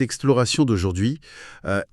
L'exploration d'aujourd'hui,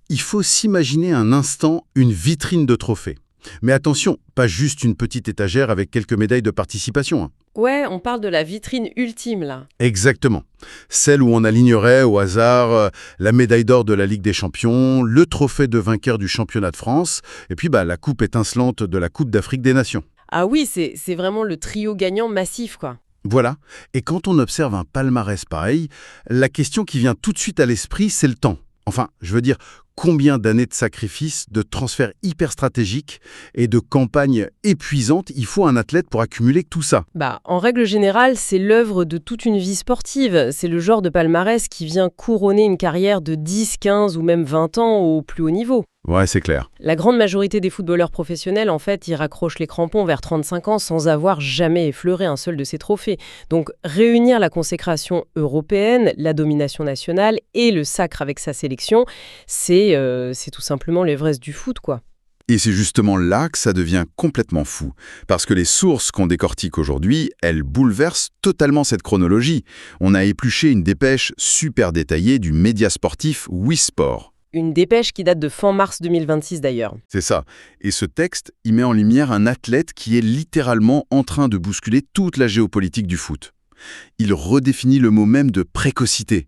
il faut s'imaginer un instant une vitrine de trophées. Mais attention, pas juste une petite étagère avec quelques médailles de participation, hein. Ouais, on parle de la vitrine ultime, là. Exactement. Celle où on alignerait au hasard la médaille d'or de la Ligue des Champions, le trophée de vainqueur du championnat de France, et puis la coupe étincelante de la Coupe d'Afrique des Nations. Ah oui, c'est vraiment le trio gagnant massif, quoi. Voilà. Et quand on observe un palmarès pareil, la question qui vient tout de suite à l'esprit, c'est le temps. Enfin, je veux dire, combien d'années de sacrifices, de transferts hyper stratégiques et de campagnes épuisantes il faut à un athlète pour accumuler tout ça? En règle générale, c'est l'œuvre de toute une vie sportive. C'est le genre de palmarès qui vient couronner une carrière de 10, 15 ou même 20 ans au plus haut niveau. Ouais, c'est clair. La grande majorité des footballeurs professionnels, en fait, ils raccrochent les crampons vers 35 ans sans avoir jamais effleuré un seul de ces trophées. Donc, réunir la consécration européenne, la domination nationale et le sacre avec sa sélection, c'est tout simplement l'Everest du foot, quoi. Et c'est justement là que ça devient complètement fou. Parce que les sources qu'on décortique aujourd'hui, elles bouleversent totalement cette chronologie. On a épluché une dépêche super détaillée du média sportif Wisport. Une dépêche qui date de fin mars 2026 d'ailleurs. C'est ça. Et ce texte, il met en lumière un athlète qui est littéralement en train de bousculer toute la géopolitique du foot. Il redéfinit le mot même de précocité.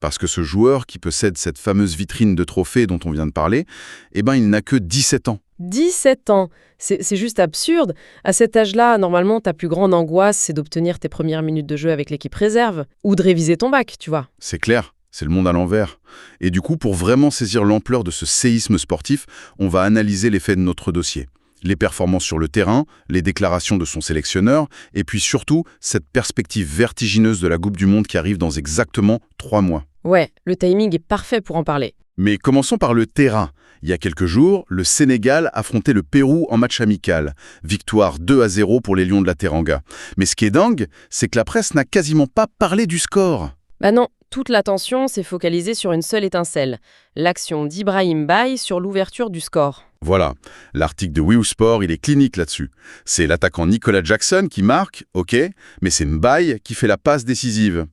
Parce que ce joueur qui possède cette fameuse vitrine de trophées dont on vient de parler, il n'a que 17 ans. 17 ans, c'est juste absurde. À cet âge-là, normalement, ta plus grande angoisse, c'est d'obtenir tes premières minutes de jeu avec l'équipe réserve ou de réviser ton bac, tu vois. C'est clair, c'est le monde à l'envers. Et du coup, pour vraiment saisir l'ampleur de ce séisme sportif, on va analyser les faits de notre dossier. Les performances sur le terrain, les déclarations de son sélectionneur, et puis surtout, cette perspective vertigineuse de la Coupe du Monde qui arrive dans exactement 3 mois. Ouais, le timing est parfait pour en parler. Mais commençons par le terrain. Il y a quelques jours, le Sénégal affrontait le Pérou en match amical. Victoire 2-0 pour les Lions de la Teranga. Mais ce qui est dingue, c'est que la presse n'a quasiment pas parlé du score. Non, toute l'attention s'est focalisée sur une seule étincelle, l'action d'Ibrahim Baye sur l'ouverture du score. Voilà, l'article de Wiusport, il est clinique là-dessus. C'est l'attaquant Nicolas Jackson qui marque, ok, mais c'est Mbaye qui fait la passe décisive.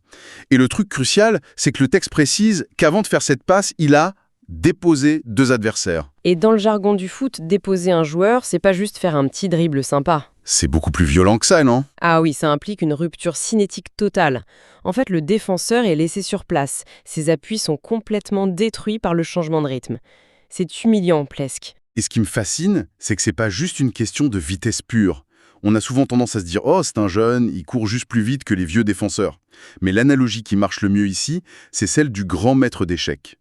Et le truc crucial, c'est que le texte précise qu'avant de faire cette passe, il a déposé 2 adversaires. Et dans le jargon du foot, déposer un joueur, c'est pas juste faire un petit dribble sympa. C'est beaucoup plus violent que ça, non? Ah oui, ça implique une rupture cinétique totale. En fait, le défenseur est laissé sur place. Ses appuis sont complètement détruits par le changement de rythme. C'est humiliant, presque. Et ce qui me fascine, c'est que c'est pas juste une question de vitesse pure. On a souvent tendance à se dire « Oh, c'est un jeune, il court juste plus vite que les vieux défenseurs ». Mais l'analogie qui marche le mieux ici, c'est celle du grand maître d'échecs.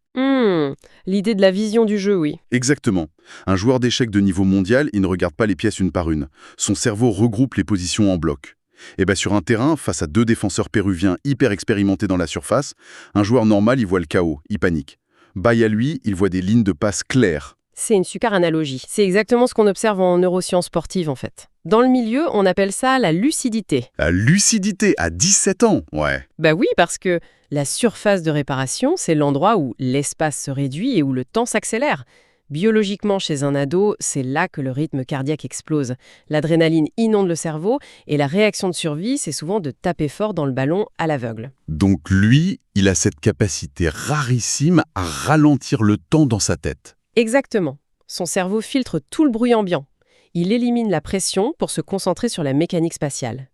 L'idée de la vision du jeu, oui. Exactement. Un joueur d'échecs de niveau mondial, il ne regarde pas les pièces une par une. Son cerveau regroupe les positions en bloc. Et sur un terrain, face à 2 défenseurs péruviens hyper expérimentés dans la surface, un joueur normal, il voit le chaos, il panique. Baye à lui, il voit des lignes de passe claires. C'est une super analogie. C'est exactement ce qu'on observe en neurosciences sportives, en fait. Dans le milieu, on appelle ça la lucidité. La lucidité à 17 ans, ouais. Oui, parce que la surface de réparation, c'est l'endroit où l'espace se réduit et où le temps s'accélère. Biologiquement, chez un ado, c'est là que le rythme cardiaque explose. L'adrénaline inonde le cerveau et la réaction de survie, c'est souvent de taper fort dans le ballon à l'aveugle. Donc lui, il a cette capacité rarissime à ralentir le temps dans sa tête. Exactement. Son cerveau filtre tout le bruit ambiant. Il élimine la pression pour se concentrer sur la mécanique spatiale.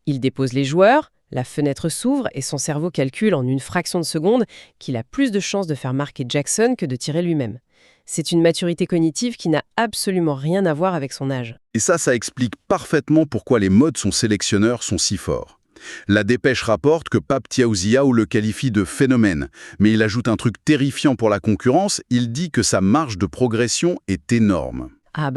Il dépose les joueurs, la fenêtre s'ouvre et son cerveau calcule en une fraction de seconde qu'il a plus de chances de faire marquer Jackson que de tirer lui-même. C'est une maturité cognitive qui n'a absolument rien à voir avec son âge. Et ça explique parfaitement pourquoi les modes son sélectionneur sont si forts. La dépêche rapporte que Pape Thiaw le qualifie de phénomène, mais il ajoute un truc terrifiant pour la concurrence, il dit que sa marge de progression est énorme.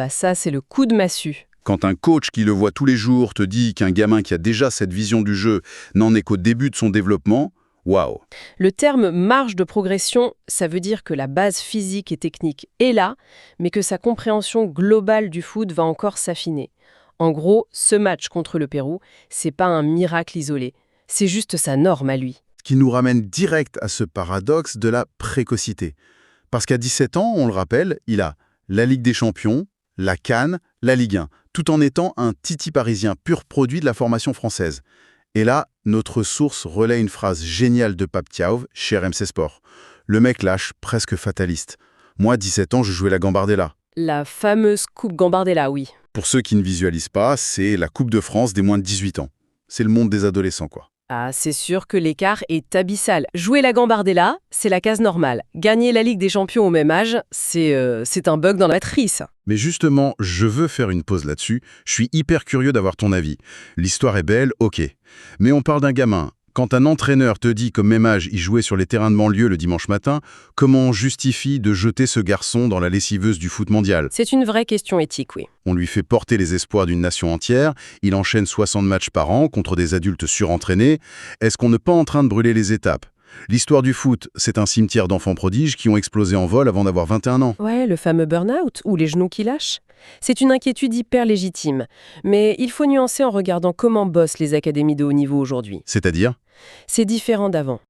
Ça, c'est le coup de massue. Quand un coach qui le voit tous les jours te dit qu'un gamin qui a déjà cette vision du jeu n'en est qu'au début de son développement, waouh! Le terme marge de progression, ça veut dire que la base physique et technique est là, mais que sa compréhension globale du foot va encore s'affiner. En gros, ce match contre le Pérou, c'est pas un miracle isolé, c'est juste sa norme à lui. Ce qui nous ramène direct à ce paradoxe de la précocité. Parce qu'à 17 ans, on le rappelle, il a la Ligue des Champions, la CAN, la Ligue 1, tout en étant un titi parisien pur produit de la formation française. Et là, notre source relaie une phrase géniale de Pape Thiaw chez RMC Sport. Le mec lâche, presque fataliste. Moi, 17 ans, je jouais la Gambardella. La fameuse Coupe Gambardella, oui. Pour ceux qui ne visualisent pas, c'est la Coupe de France des moins de 18 ans. C'est le monde des adolescents, quoi. Ah, c'est sûr que l'écart est abyssal. Jouer la Gambardella, c'est la case normale. Gagner la Ligue des Champions au même âge, c'est un bug dans la matrice. Mais justement, je veux faire une pause là-dessus. Je suis hyper curieux d'avoir ton avis. L'histoire est belle, ok. Mais on parle d'un gamin. Quand un entraîneur te dit qu'au même âge, il jouait sur les terrains de banlieue le dimanche matin, comment on justifie de jeter ce garçon dans la lessiveuse du foot mondial? C'est une vraie question éthique, oui. On lui fait porter les espoirs d'une nation entière, il enchaîne 60 matchs par an contre des adultes surentraînés. Est-ce qu'on n'est pas en train de brûler les étapes? L'histoire du foot, c'est un cimetière d'enfants prodiges qui ont explosé en vol avant d'avoir 21 ans. Ouais, le fameux burn-out, ou les genoux qui lâchent. C'est une inquiétude hyper légitime. Mais il faut nuancer en regardant comment bossent les académies de haut niveau aujourd'hui. C'est-à-dire? C'est différent d'avant.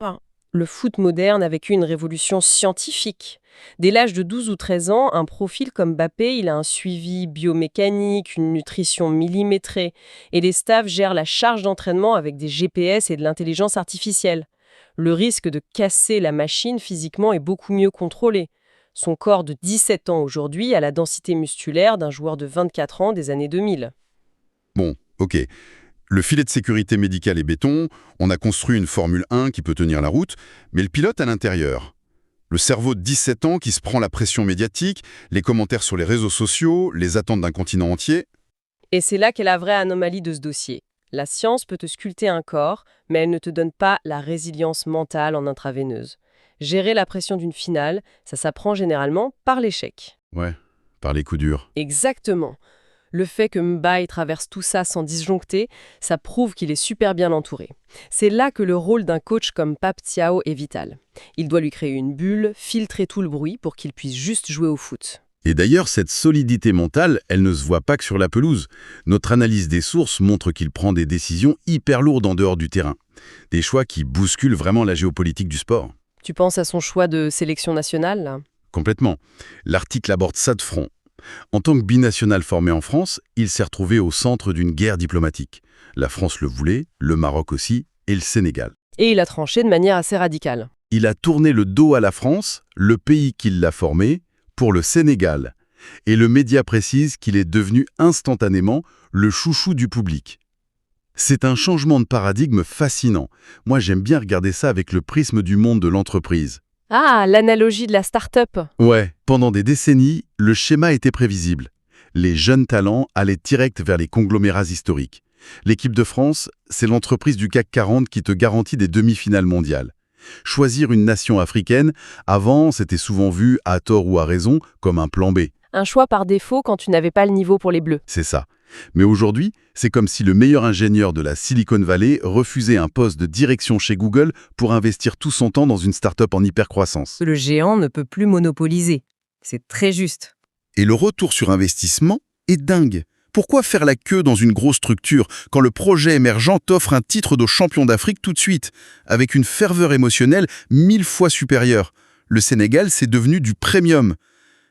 Le foot moderne a vécu une révolution scientifique. Dès l'âge de 12 ou 13 ans, un profil comme Mbappé, il a un suivi biomécanique, une nutrition millimétrée, et les staffs gèrent la charge d'entraînement avec des GPS et de l'intelligence artificielle. Le risque de casser la machine physiquement est beaucoup mieux contrôlé. Son corps de 17 ans aujourd'hui a la densité musculaire d'un joueur de 24 ans des années 2000. Bon, ok. Le filet de sécurité médicale est béton, on a construit une Formule 1 qui peut tenir la route, mais le pilote à l'intérieur. Le cerveau de 17 ans qui se prend la pression médiatique, les commentaires sur les réseaux sociaux, les attentes d'un continent entier. Et c'est là qu'est la vraie anomalie de ce dossier. La science peut te sculpter un corps, mais elle ne te donne pas la résilience mentale en intraveineuse. Gérer la pression d'une finale, ça s'apprend généralement par l'échec. Ouais, par les coups durs. Exactement. Le fait que Mbaye traverse tout ça sans disjoncter, ça prouve qu'il est super bien entouré. C'est là que le rôle d'un coach comme Pape Thiaw est vital. Il doit lui créer une bulle, filtrer tout le bruit pour qu'il puisse juste jouer au foot. Et d'ailleurs, cette solidité mentale, elle ne se voit pas que sur la pelouse. Notre analyse des sources montre qu'il prend des décisions hyper lourdes en dehors du terrain. Des choix qui bousculent vraiment la géopolitique du sport. Tu penses à son choix de sélection nationale, là ? Complètement. L'article aborde ça de front. En tant que binational formé en France, il s'est retrouvé au centre d'une guerre diplomatique. La France le voulait, le Maroc aussi, et le Sénégal. Et il a tranché de manière assez radicale. Il a tourné le dos à la France, le pays qui l'a formé, pour le Sénégal. Et le média précise qu'il est devenu instantanément le chouchou du public. C'est un changement de paradigme fascinant. Moi, j'aime bien regarder ça avec le prisme du monde de l'entreprise. Ah, l'analogie de la start-up. Ouais, pendant des décennies, le schéma était prévisible. Les jeunes talents allaient direct vers les conglomérats historiques. L'équipe de France, c'est l'entreprise du CAC 40 qui te garantit des demi-finales mondiales. Choisir une nation africaine, avant, c'était souvent vu, à tort ou à raison, comme un plan B. Un choix par défaut quand tu n'avais pas le niveau pour les Bleus. C'est ça. Mais aujourd'hui, c'est comme si le meilleur ingénieur de la Silicon Valley refusait un poste de direction chez Google pour investir tout son temps dans une start-up en hypercroissance. Le géant ne peut plus monopoliser. C'est très juste. Et le retour sur investissement est dingue. Pourquoi faire la queue dans une grosse structure quand le projet émergent t'offre un titre de champion d'Afrique tout de suite, avec une ferveur émotionnelle 1000 fois supérieure? Le Sénégal, c'est devenu du premium.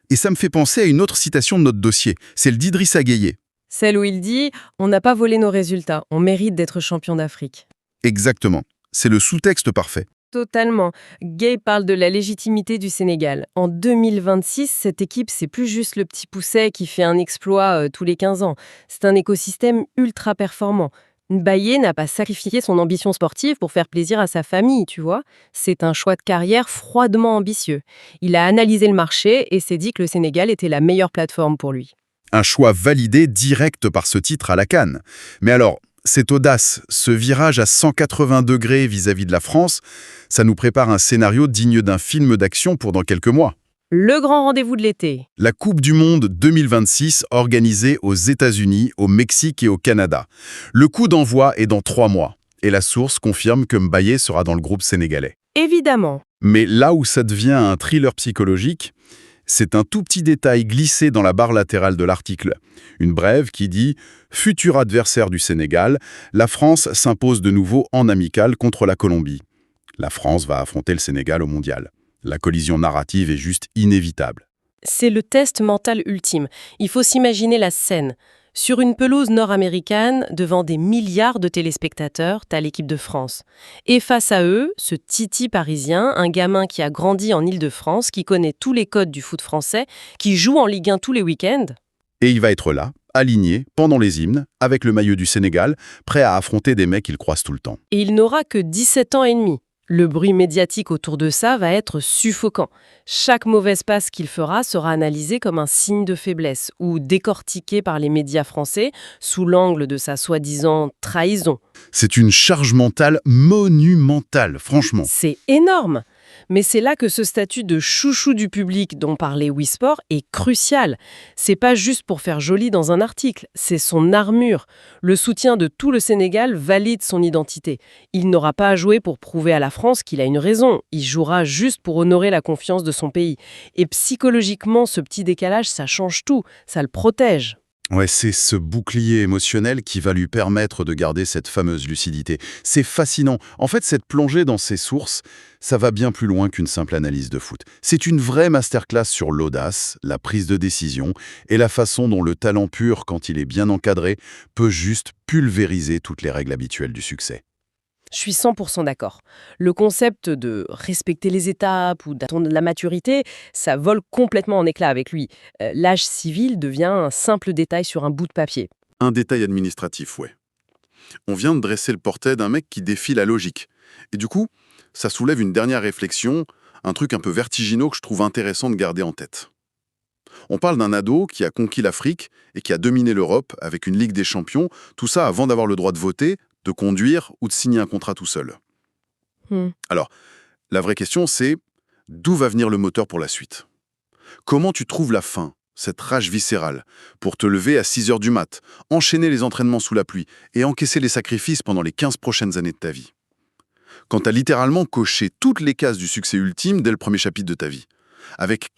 Et ça me fait penser à une autre citation de notre dossier, celle d'Idrissa Gueye. Celle où il dit « On n'a pas volé nos résultats, on mérite d'être champion d'Afrique ». Exactement. C'est le sous-texte parfait. Totalement. Gay parle de la légitimité du Sénégal. En 2026, cette équipe, c'est plus juste le petit pousset qui fait un exploit tous les 15 ans. C'est un écosystème ultra performant. Mbaye n'a pas sacrifié son ambition sportive pour faire plaisir à sa famille, tu vois. C'est un choix de carrière froidement ambitieux. Il a analysé le marché et s'est dit que le Sénégal était la meilleure plateforme pour lui. Un choix validé direct par ce titre à la CAN. Mais alors, cette audace, ce virage à 180 degrés vis-à-vis de la France, ça nous prépare un scénario digne d'un film d'action pour dans quelques mois. Le grand rendez-vous de l'été. La Coupe du Monde 2026 organisée aux États-Unis, au Mexique et au Canada. Le coup d'envoi est dans 3 mois. Et la source confirme que Mbaye sera dans le groupe sénégalais. Évidemment. Mais là où ça devient un thriller psychologique, c'est un tout petit détail glissé dans la barre latérale de l'article. Une brève qui dit « Futur adversaire du Sénégal, la France s'impose de nouveau en amical contre la Colombie. La France va affronter le Sénégal au mondial. La collision narrative est juste inévitable. » C'est le test mental ultime. Il faut s'imaginer la scène. Sur une pelouse nord-américaine, devant des milliards de téléspectateurs, t'as l'équipe de France. Et face à eux, ce Titi parisien, un gamin qui a grandi en Île-de-France, qui connaît tous les codes du foot français, qui joue en Ligue 1 tous les week-ends. Et il va être là, aligné, pendant les hymnes, avec le maillot du Sénégal, prêt à affronter des mecs qu'il croise tout le temps. Et il n'aura que 17 ans et demi. Le bruit médiatique autour de ça va être suffocant. Chaque mauvaise passe qu'il fera sera analysé comme un signe de faiblesse ou décortiqué par les médias français sous l'angle de sa soi-disant trahison. C'est une charge mentale monumentale, franchement. C'est énorme. Mais c'est là que ce statut de chouchou du public dont parlait Wisport est crucial. C'est pas juste pour faire joli dans un article, c'est son armure. Le soutien de tout le Sénégal valide son identité. Il n'aura pas à jouer pour prouver à la France qu'il a une raison. Il jouera juste pour honorer la confiance de son pays. Et psychologiquement, ce petit décalage, ça change tout. Ça le protège. Ouais, c'est ce bouclier émotionnel qui va lui permettre de garder cette fameuse lucidité. C'est fascinant. En fait, cette plongée dans ses sources, ça va bien plus loin qu'une simple analyse de foot. C'est une vraie masterclass sur l'audace, la prise de décision et la façon dont le talent pur, quand il est bien encadré, peut juste pulvériser toutes les règles habituelles du succès. Je suis 100% d'accord. Le concept de respecter les étapes ou d'attendre la maturité, ça vole complètement en éclats avec lui. L'âge civil devient un simple détail sur un bout de papier. Un détail administratif, ouais. On vient de dresser le portrait d'un mec qui défie la logique. Et du coup, ça soulève une dernière réflexion, un truc un peu vertigineux que je trouve intéressant de garder en tête. On parle d'un ado qui a conquis l'Afrique et qui a dominé l'Europe avec une Ligue des Champions, tout ça avant d'avoir le droit de voter, de conduire ou de signer un contrat tout seul. Alors, la vraie question, c'est d'où va venir le moteur pour la suite? Comment tu trouves la faim, cette rage viscérale, pour te lever à 6 heures du mat, enchaîner les entraînements sous la pluie et encaisser les sacrifices pendant les 15 prochaines années de ta vie? Quand tu as littéralement coché toutes les cases du succès ultime dès le premier chapitre de ta vie. Avec